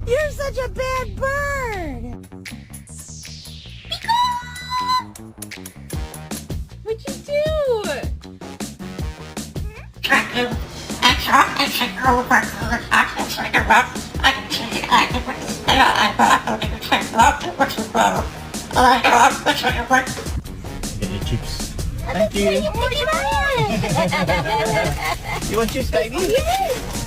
You're such a bad bird. What'd you do? Get your chips. Thank you. You want chips, baby? Yes.